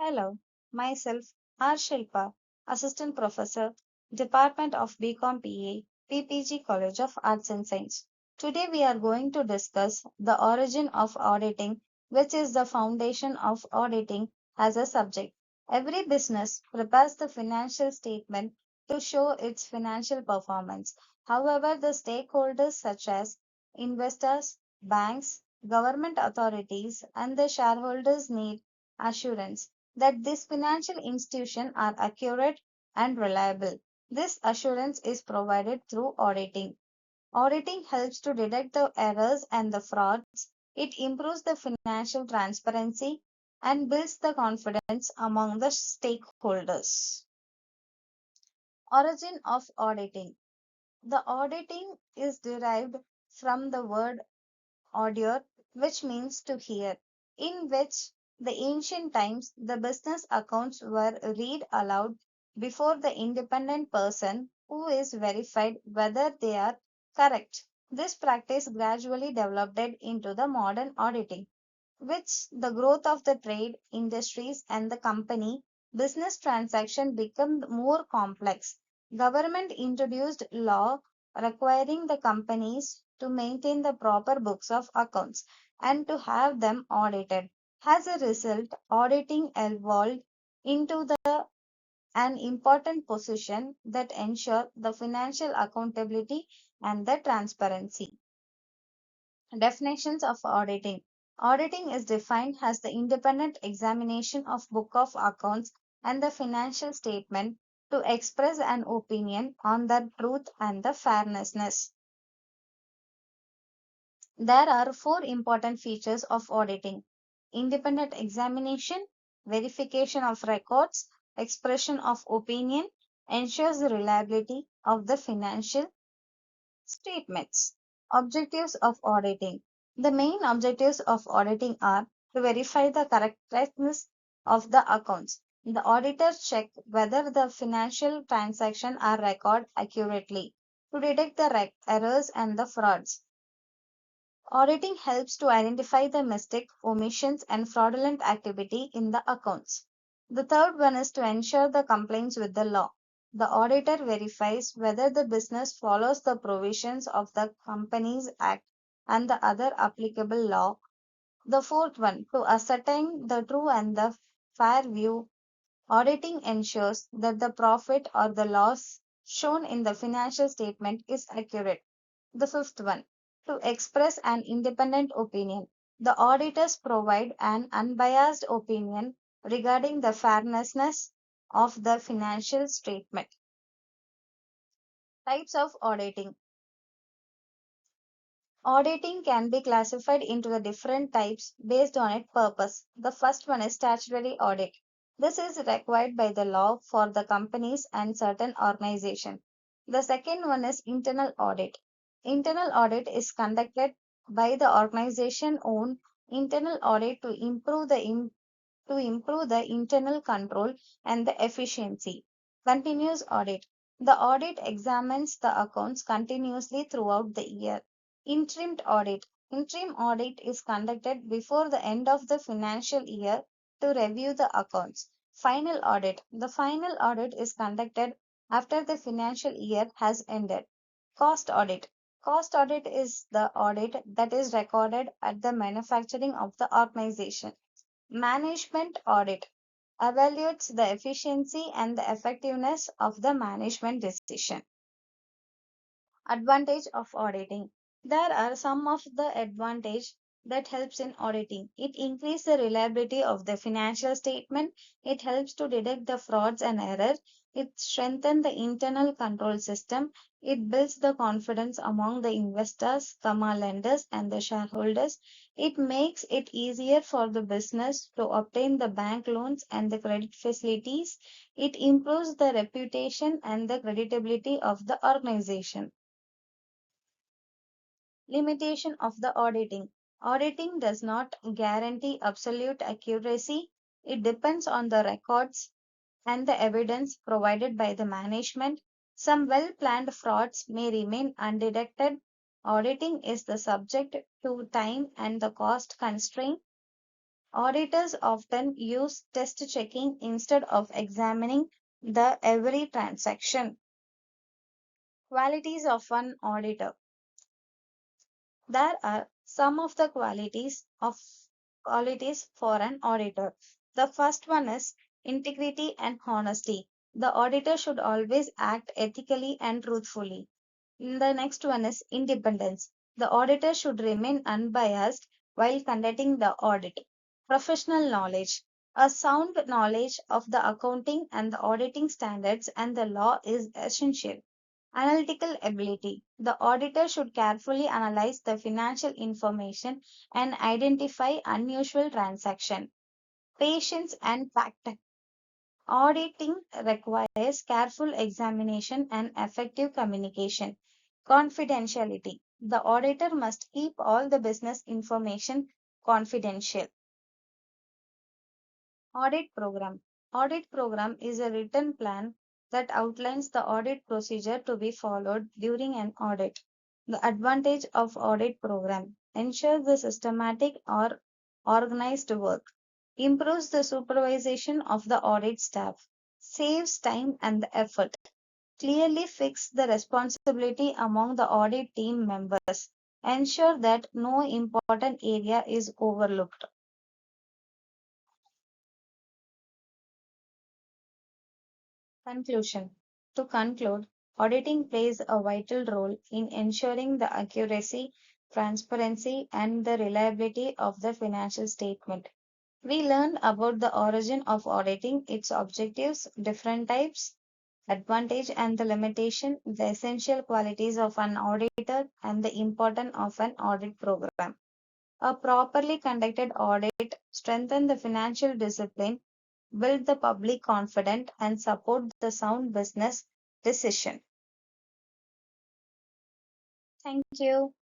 Hello, myself R. Shilpa, Assistant Professor, Department of BCom PA, PPG College of Arts and Science. Today we are going to discuss the origin of auditing, which is the foundation of auditing as a subject. Every business prepares the financial statement to show its financial performance. However, the stakeholders such as investors, banks, government authorities, and the shareholders need assurance that these financial institutions are accurate and reliable. This assurance is provided through auditing. Auditing helps to detect the errors and the frauds. It improves the financial transparency and builds the confidence among the stakeholders. Origin of auditing. The auditing is derived from the word audior, which means to hear, in which the ancient times the business accounts were read aloud before the independent person who is verified whether they are correct. This practice gradually developed into the modern auditing, which the growth of the trade, industries, and the company business transaction become more complex. Government introduced law requiring the companies to maintain the proper books of accounts and to have them audited. As a result, auditing evolved into an important position that ensure the financial accountability and the transparency. Definitions of auditing. Auditing is defined as the independent examination of book of accounts and the financial statement to express an opinion on the truth and the fairness. There are four important features of auditing: independent examination, verification of records, expression of opinion, ensures the reliability of the financial statements. Objectives of auditing. The main objectives of auditing are to verify the correctness of the accounts. The auditors check whether the financial transactions are recorded accurately, to detect the errors and the frauds. Auditing helps to identify the mistake, omissions, and fraudulent activity in the accounts. The third one is to ensure the compliance with the law. The auditor verifies whether the business follows the provisions of the Companies Act and the other applicable law. The fourth one, to ascertain the true and the fair view. Auditing ensures that the profit or the loss shown in the financial statement is accurate. The fifth one, to express an independent opinion. The auditors provide an unbiased opinion regarding the fairness of the financial statement. Types of auditing. Auditing can be classified into the different types based on its purpose. The first one is statutory audit. This is required by the law for the companies and certain organizations. The second one is internal audit. Internal audit is conducted by the organization own internal audit to improve the internal control and the efficiency. Continuous audit. The audit examines the accounts continuously throughout the year. Interim audit. Interim audit is conducted before the end of the financial year to review the accounts. Final audit. The final audit is conducted after the financial year has ended. Cost audit. Cost audit is the audit that is recorded at the manufacturing of the organization. Management audit evaluates the efficiency and the effectiveness of the management decision. Advantage of auditing. There are some of the advantage that helps in auditing. It increases the reliability of the financial statement. It helps to detect the frauds and errors. It strengthens the internal control system. It builds the confidence among the investors, lenders, and the shareholders. It makes it easier for the business to obtain the bank loans and the credit facilities. It improves the reputation and the creditability of the organization. Limitation of the auditing. Auditing does not guarantee absolute accuracy. It depends on the records and the evidence provided by the management. Some well planned frauds may remain undetected. Auditing is the subject to time and the cost constraint. Auditors often use test checking instead of examining the every transaction. Qualities of an auditor. There are some of the qualities for an auditor. The first one is integrity and honesty. The auditor should always act ethically and truthfully. The next one is independence. The auditor should remain unbiased while conducting the audit. Professional knowledge. A sound knowledge of the accounting and the auditing standards and the law is essential. Analytical ability. The auditor should carefully analyze the financial information and identify unusual transactions. Patience and tact. Auditing requires careful examination and effective communication. Confidentiality. The auditor must keep all the business information confidential. Audit program. Audit program is a written plan that outlines the audit procedure to be followed during an audit. The advantage of audit program ensures the systematic or organized work, improves the supervision of the audit staff, saves time and the effort, clearly fix the responsibility among the audit team members, ensure that no important area is overlooked. Conclusion. To conclude, auditing plays a vital role in ensuring the accuracy, transparency, and the reliability of the financial statement. We learned about the origin of auditing, its objectives, different types, advantage and the limitation, the essential qualities of an auditor, and the importance of an audit program. A properly conducted audit strengthens the financial discipline, build the public confidence, and support the sound business decision. Thank you.